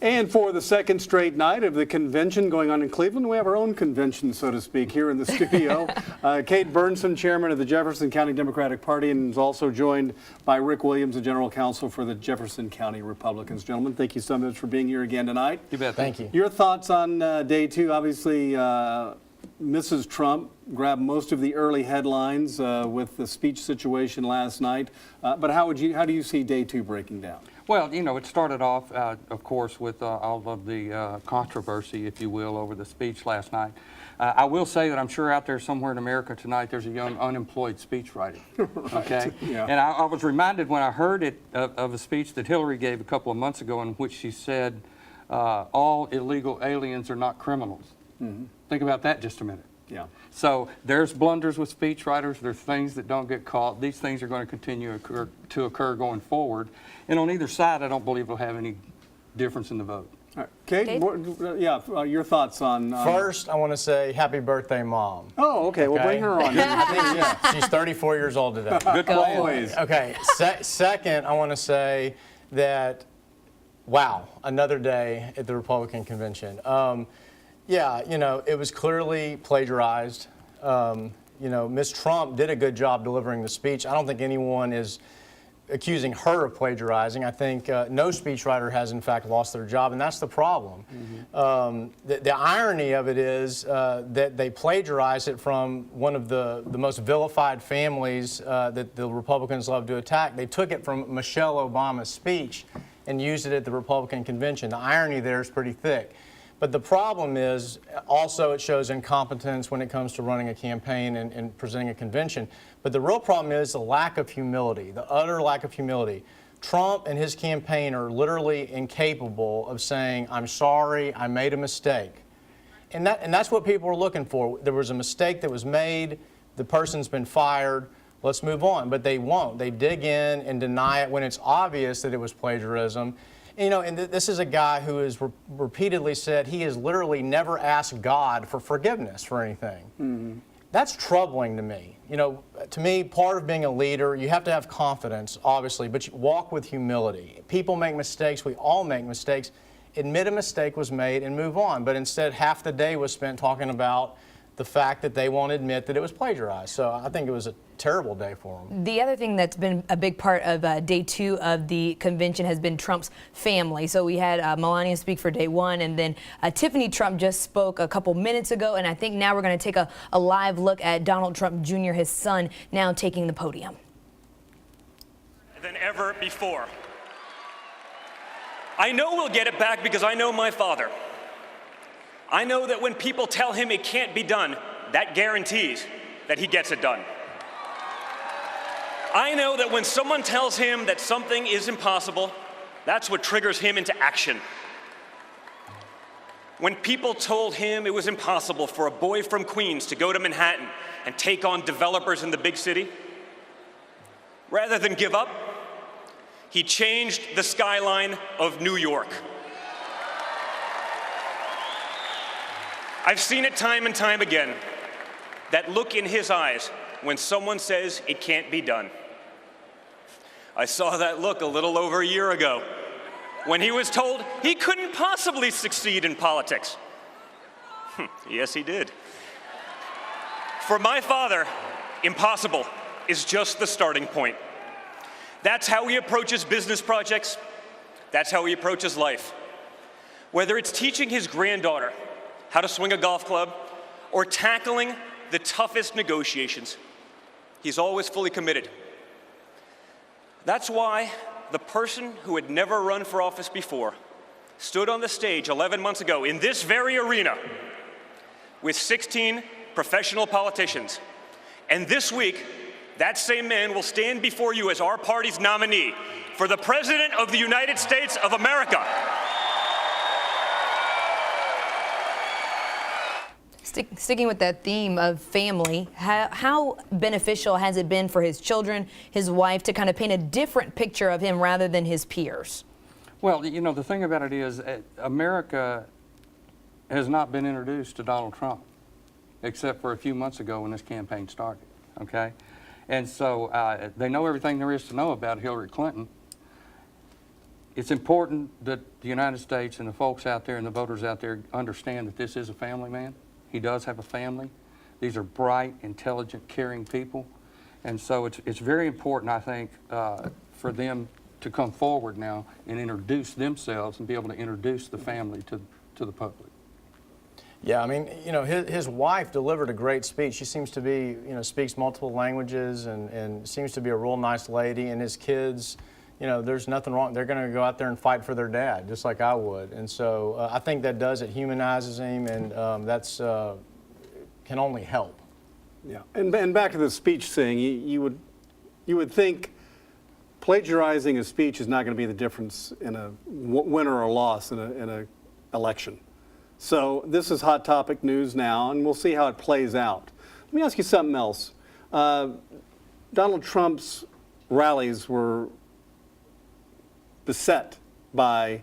And for the second straight night of the convention going on in Cleveland, we have our own convention, so to speak, here in the studio. Cade Bernsen, chairman of the Jefferson County Democratic Party, and is also joined by Rick Williams, the general counsel for the Jefferson County Republicans. Gentlemen, thank you so much for being here again tonight. You bet. Thank you. Your thoughts on day two? Obviously, Mrs. Trump grabbed most of the early headlines with the speech situation last night. But how do you see day two breaking down? Well, you know, it started off, of course, with all of the controversy, if you will, over the speech last night. I will say that I'm sure out there somewhere in America tonight there's a young unemployed speechwriter. Right. Okay? Yeah. And I was reminded when I heard it of a speech that Hillary gave a couple of months ago in which she said, all illegal aliens are not criminals. Mm-hmm. Think about that just a minute. Yeah. So there's blunders with speechwriters. There's things that don't get caught. These things are going to continue to occur going forward. And on either side, I don't believe it'll have any difference in the vote. All right. Cade, your thoughts on... First, I want to say happy birthday, Mom. Oh, okay. We'll bring her on. I think she's 34 years old today. Good plan. Always. Okay. Second, I want to say that, wow, another day at the Republican convention. Yeah, you know, it was clearly plagiarized. You know, Ms. Trump did a good job delivering the speech. I don't think anyone is accusing her of plagiarizing. I think no speechwriter has, in fact, lost their job, and that's the problem. Mm-hmm. The irony of it is that they plagiarized it from one of the most vilified families that the Republicans love to attack. They took it from Michelle Obama's speech and used it at the Republican convention. The irony there is pretty thick. But the problem is also it shows incompetence when it comes to running a campaign and presenting a convention. But the real problem is the lack of humility, the utter lack of humility. Trump and his campaign are literally incapable of saying, I'm sorry, I made a mistake. And that's what people are looking for. There was a mistake that was made, the person's been fired, let's move on. But they won't. They dig in and deny it when it's obvious that it was plagiarism. You know, and this is a guy who has repeatedly said he has literally never asked God for forgiveness for anything. Mm-hmm. That's troubling to me. You know, to me, part of being a leader, you have to have confidence, obviously, but you walk with humility. People make mistakes. We all make mistakes. Admit a mistake was made and move on. But instead, half the day was spent talking about the fact that they won't admit that it was plagiarized. So I think it was a terrible day for them. The other thing that's been a big part of day two of the convention has been Trump's family. So we had Melania speak for day one, and then Tiffany Trump just spoke a couple minutes ago, and I think now we're going to take a live look at Donald Trump Jr., his son, now taking the podium. Than ever before. I know we'll get it back because I know my father. I know that when people tell him it can't be done, that guarantees that he gets it done. I know that when someone tells him that something is impossible, that's what triggers him into action. When people told him it was impossible for a boy from Queens to go to Manhattan and take on developers in the big city, rather than give up, he changed the skyline of New York. I've seen it time and time again, that look in his eyes when someone says it can't be done. I saw that look a little over a year ago when he was told he couldn't possibly succeed in politics. Yes, he did. For my father, impossible is just the starting point. That's how he approaches business projects. That's how he approaches life. Whether it's teaching his granddaughter how to swing a golf club, or tackling the toughest negotiations, he's always fully committed. That's why the person who had never run for office before stood on the stage 11 months ago in this very arena with 16 professional politicians. And this week, that same man will stand before you as our party's nominee for the President of the United States of America. Sticking with that theme of family, how beneficial has it been for his children, his wife, to kind of paint a different picture of him rather than his peers? Well, you know, the thing about it is America has not been introduced to Donald Trump except for a few months ago when this campaign started, okay? And so they know everything there is to know about Hillary Clinton. it's important that the United States and the folks out there and the voters out there understand that this is a family man. He does have a family. These are bright, intelligent, caring people. And so it's very important, I think, for them to come forward now and introduce themselves and be able to introduce the family to the public. Yeah, I mean, you know, his wife delivered a great speech. She seems to be, you know, speaks multiple languages and seems to be a real nice lady. And his kids, you know, there's nothing wrong. They're going to go out there and fight for their dad, just like I would. And so I think that does, it humanizes him, and that's can only help. Yeah, and back to the speech thing, you would think plagiarizing a speech is not going to be the difference in a win or a loss in a election. So this is hot topic news now, and we'll see how it plays out. Let me ask you something else. Donald Trump's rallies were beset by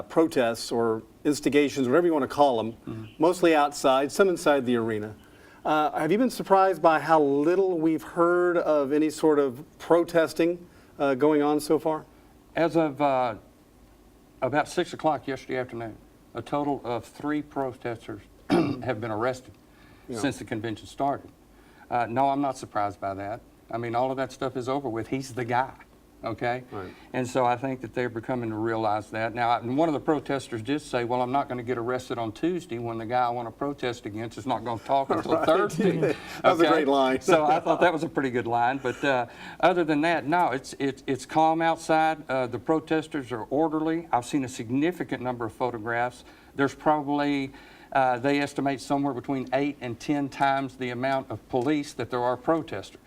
protests or instigations, whatever you want to call them, mostly outside, some inside the arena. Have you been surprised by how little we've heard of any sort of protesting going on so far? As of about 6 o'clock yesterday afternoon, a total of 3 protesters have been arrested since the convention started. No, I'm not surprised by that. I mean, all of that stuff is over with. He's the guy, okay? Right. And so I think that they're becoming to realize that. Now, one of the protesters did say, well, I'm not going to get arrested on Tuesday when the guy I want to protest against is not going to talk until Thursday. That was a great line. So I thought that was a pretty good line. But other than that, no, it's calm outside. The protesters are orderly. I've seen a significant number of photographs. There's probably, they estimate somewhere between 8 and 10 times the amount of police that there are protesters.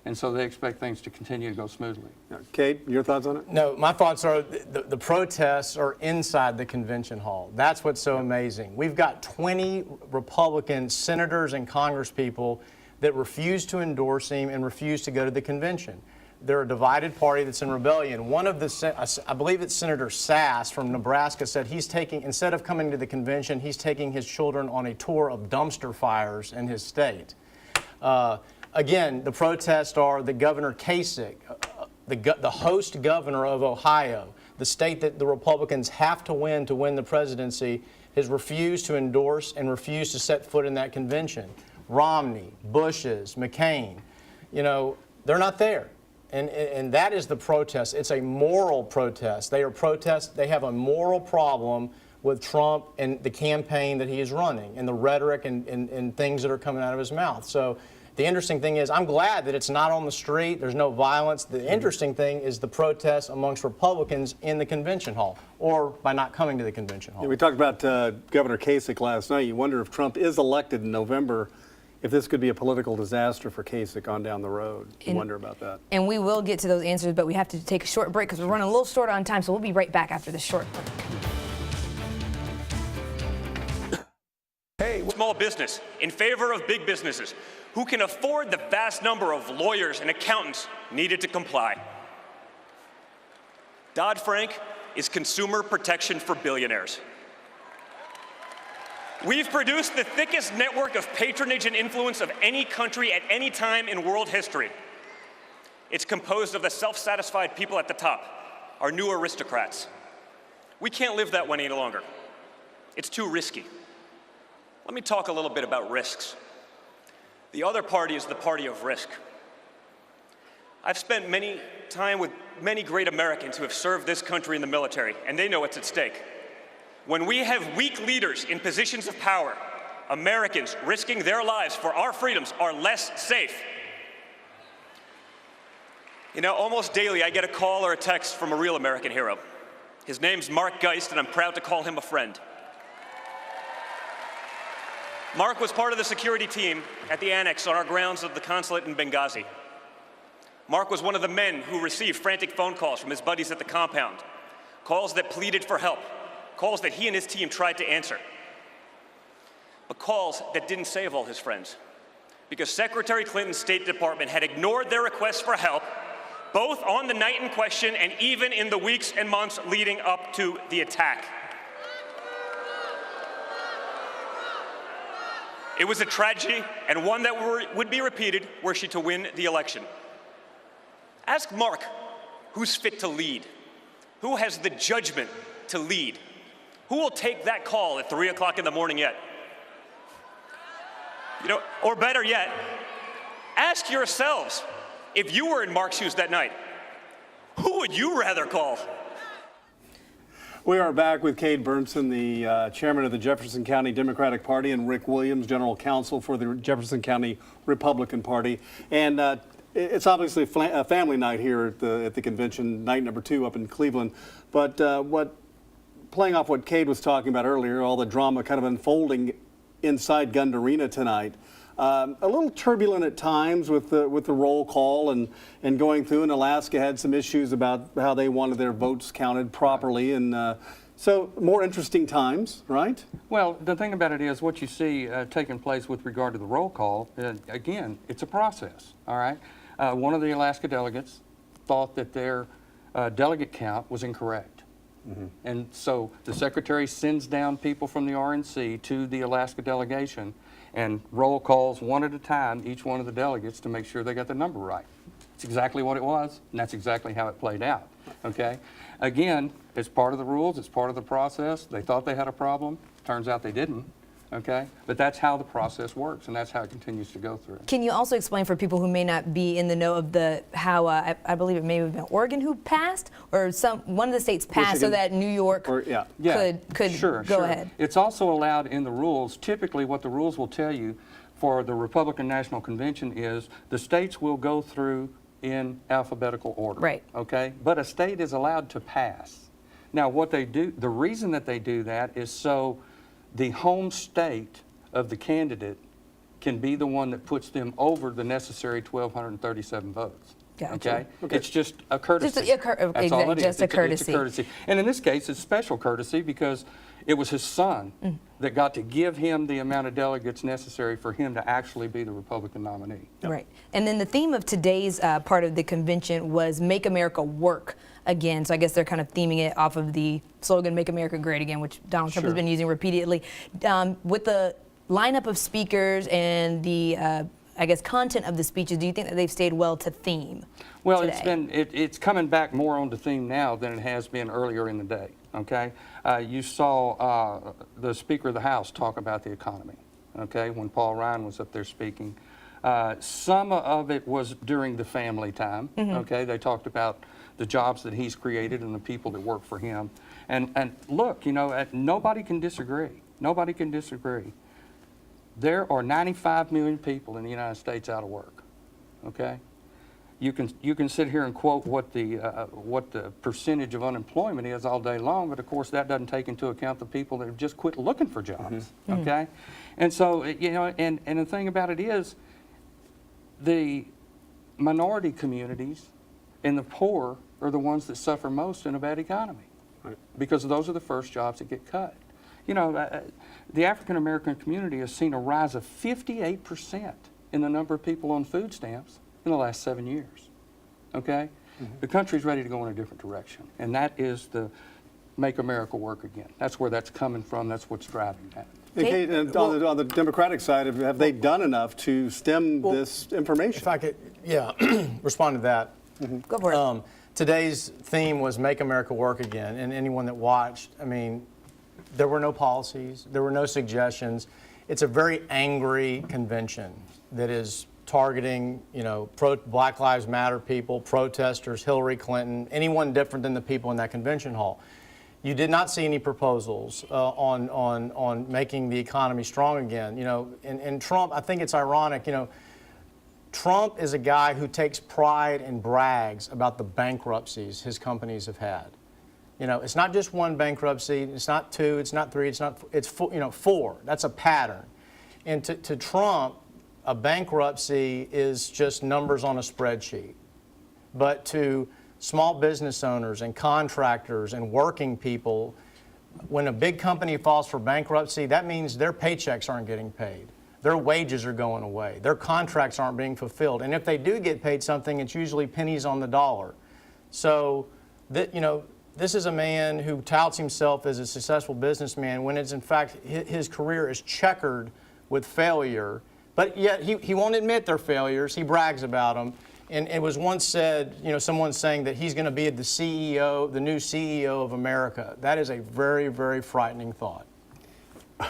And so they expect things to continue to go smoothly. Cade, your thoughts on it? No, my thoughts are the protests are inside the convention hall. That's what's so amazing. We've got 20 Republican senators and congresspeople that refuse to endorse him and refuse to go to the convention. They're a divided party that's in rebellion. One of the, I believe it's Senator Sass from Nebraska, said he's taking, instead of coming to the convention, he's taking his children on a tour of dumpster fires in his state. Again, the protests are the Governor Kasich, the host governor of Ohio, the state that the Republicans have to win the presidency, has refused to endorse and refused to set foot in that convention. Romney, Bushes, McCain, you know, they're not there. And that is the protest. It's a moral protest. They have a moral problem with Trump and the campaign that he is running and the rhetoric and things that are coming out of his mouth. So the interesting thing is, I'm glad that it's not on the street, there's no violence. The interesting thing is the protests amongst Republicans in the convention hall, or by not coming to the convention hall. Yeah, we talked about Governor Kasich last night. You wonder if Trump is elected in November, if this could be a political disaster for Kasich on down the road. You wonder about that. And we will get to those answers, but we have to take a short break because we're running a little short on time, so we'll be right back after this short break. Hey, small business in favor of big businesses who can afford the vast number of lawyers and accountants needed to comply. Dodd-Frank is consumer protection for billionaires. We've produced the thickest network of patronage and influence of any country at any time in world history. It's composed of the self-satisfied people at the top, our new aristocrats. We can't live that way any longer. It's too risky. Let me talk a little bit about risks. The other party is the party of risk. I've spent many time with many great Americans who have served this country in the military, and they know what's at stake. When we have weak leaders in positions of power, Americans risking their lives for our freedoms are less safe. You know, almost daily I get a call or a text from a real American hero. His name's Mark Geist, and I'm proud to call him a friend. Mark was part of the security team at the annex on our grounds of the consulate in Benghazi. Mark was one of the men who received frantic phone calls from his buddies at the compound, calls that pleaded for help, calls that he and his team tried to answer, but calls that didn't save all his friends, because Secretary Clinton's State Department had ignored their requests for help, both on the night in question and even in the weeks and months leading up to the attack. It was a tragedy, and one that would be repeated were she to win the election. Ask Mark who's fit to lead. Who has the judgment to lead? Who will take that call at 3 o'clock in the morning yet? You know, or better yet, ask yourselves, if you were in Mark's shoes that night, who would you rather call? We are back with Cade Bernsen, the chairman of the Jefferson County Democratic Party, and Rick Williams, general counsel for the Jefferson County Republican Party. And it's obviously a family night here at the convention, night number 2 up in Cleveland. But playing off what Cade was talking about earlier, all the drama kind of unfolding inside Gund Arena tonight. A little turbulent at times with the roll call and going through, and Alaska had some issues about how they wanted their votes counted properly, and so more interesting times, right? Well, the thing about it is what you see taking place with regard to the roll call, again, it's a process, all right? One of the Alaska delegates thought that their delegate count was incorrect. Mm-hmm. And so the secretary sends down people from the RNC to the Alaska delegation and roll calls one at a time, each one of the delegates, to make sure they got the number right. It's exactly what it was, and that's exactly how it played out, okay? Again, it's part of the rules, it's part of the process. They thought they had a problem, turns out they didn't, okay? But that's how the process works, and that's how it continues to go through. Can you also explain for people who may not be in the know of how I believe it may have been Oregon who passed, or one of the states passed so that New York could go ahead? It's also allowed in the rules. Typically what the rules will tell you for the Republican National Convention is the states will go through in alphabetical order. Right. Okay? But a state is allowed to pass. Now what they do, the reason that they do that is so the home state of the candidate can be the one that puts them over the necessary 1,237 votes. Gotcha. Okay? It's just a courtesy. Just a courtesy. It's a courtesy. And in this case, it's special courtesy because it was his son that got to give him the amount of delegates necessary for him to actually be the Republican nominee. Yep. Right. And then the theme of today's part of the convention was Make America Work Again. So I guess they're kind of theming it off of the slogan, Make America Great Again, which Donald Trump has been using repeatedly. With the lineup of speakers and the I guess content of the speeches, do you think that they've stayed well to theme? Well, today? it's coming back more onto theme now than it has been earlier in the day. Okay, you saw the Speaker of the House talk about the economy. Okay, when Paul Ryan was up there speaking, some of it was during the family time. Okay, they talked about the jobs that he's created and the people that work for him. And look, you know, nobody can disagree. Nobody can disagree. There are 95 million people in the United States out of work, okay? You can sit here and quote what the percentage of unemployment is all day long, but of course that doesn't take into account the people that have just quit looking for jobs, okay? And so, you know, and the thing about it is the minority communities and the poor are the ones that suffer most in a bad economy, because those are the first jobs that get cut. You know, the African American community has seen a rise of 58% in the number of people on food stamps in the last 7 years. Okay? The country's ready to go in a different direction, and that is the Make America Work Again. That's where that's coming from. That's what's driving that. Kate, on the Democratic side, have they done enough to stem this information? If I could, respond to that. Go for it. Today's theme was Make America Work Again, and anyone that watched, I mean, there were no policies, there were no suggestions. It's a very angry convention that is targeting, you know, Black Lives Matter people, protesters, Hillary Clinton, anyone different than the people in that convention hall. You did not see any proposals on making the economy strong again. You know, and Trump, I think it's ironic, you know, Trump is a guy who takes pride and brags about the bankruptcies his companies have had. You know, it's not just one bankruptcy, it's not two, it's not three, it's four, you know, four. That's a pattern. And to Trump, a bankruptcy is just numbers on a spreadsheet. But to small business owners and contractors and working people, when a big company falls for bankruptcy, that means their paychecks aren't getting paid. Their wages are going away. Their contracts aren't being fulfilled. And if they do get paid something, it's usually pennies on the dollar. So, you know, this is a man who touts himself as a successful businessman when it's in fact his career is checkered with failure. But yet he won't admit they're failures. He brags about them. And it was once said, someone saying that he's going to be the CEO, the new CEO of America. That is a very, very frightening thought.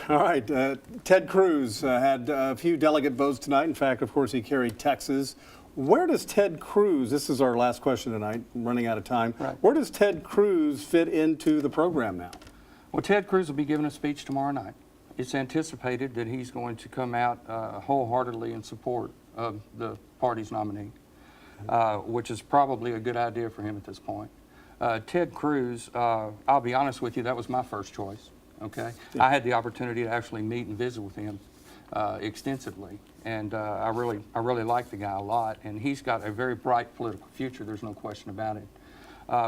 All right, Ted Cruz had a few delegate votes tonight. In fact, of course, he carried Texas. Where does Ted Cruz, this is our last question tonight, I'm running out of time. Right. Where does Ted Cruz fit into the program now? Well, Ted Cruz will be giving a speech tomorrow night. It's anticipated that he's going to come out wholeheartedly in support of the party's nominee, which is probably a good idea for him at this point. Ted Cruz, I'll be honest with you, that was my first choice. Okay, I had the opportunity to actually meet and visit with him extensively, and I really like the guy a lot, and he's got a very bright political future. There's no question about it.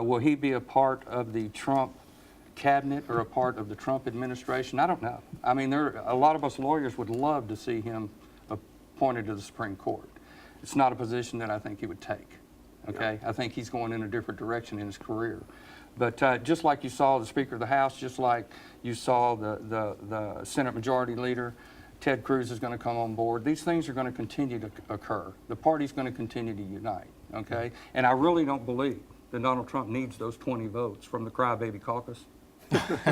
Will he be a part of the Trump cabinet or a part of the Trump administration? I don't know. I mean, a lot of us lawyers would love to see him appointed to the Supreme Court. It's not a position that I think he would take. Okay, I think he's going in a different direction in his career. But just like you saw the Speaker of the House, just like you saw the Senate Majority Leader, Ted Cruz is going to come on board. These things are going to continue to occur. The party's going to continue to unite, okay? And I really don't believe that Donald Trump needs those 20 votes from the Crybaby Caucus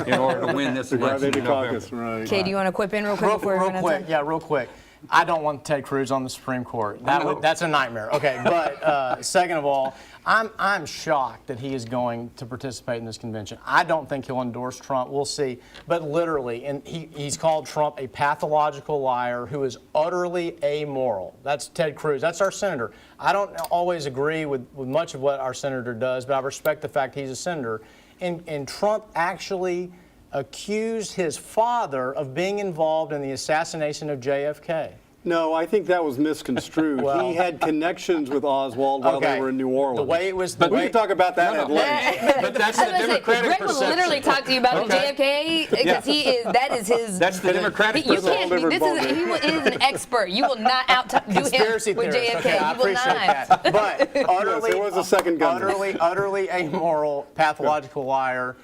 in order to win this election in November. Caucus, right. Cade, do you want to quip in real quick before we run out of time? Real quick. I don't want Ted Cruz on the Supreme Court. That's a nightmare. Okay, but second of all, I'm shocked that he is going to participate in this convention. I don't think he'll endorse Trump. We'll see. But literally, and he's called Trump a pathological liar who is utterly amoral. That's Ted Cruz. That's our senator. I don't always agree with much of what our senator does, but I respect the fact he's a senator. And Trump actually accused his father of being involved in the assassination of JFK. No, I think that was misconstrued. Well, he had connections with Oswald while they were in New Orleans. The way it was, we can talk about that at length. But that's I the was gonna say, Democratic Greg will perception. literally talk to you about JFK because that is his. That's the Democratic You perception. can't. He is an expert. You will not outdo him conspiracy with theorist. JFK. Okay, I you will appreciate not. that. But utterly, Yes, it was a second gunman. utterly amoral, pathological liar.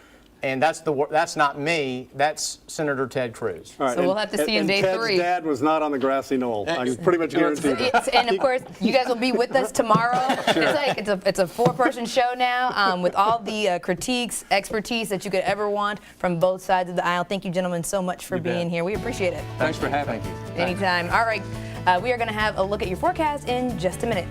And that's not me. That's Senator Ted Cruz. All right, So we'll have to see in day Ted's 3. dad was not on the grassy knoll. I can pretty much guarantee that. And of course, you guys will be with us tomorrow. It's a 4-person show now with all the critiques, expertise that you could ever want from both sides of the aisle. Thank you, gentlemen, so much for being here. We appreciate it. Thanks for having me. Anytime. All right, we are going to have a look at your forecast in just a minute.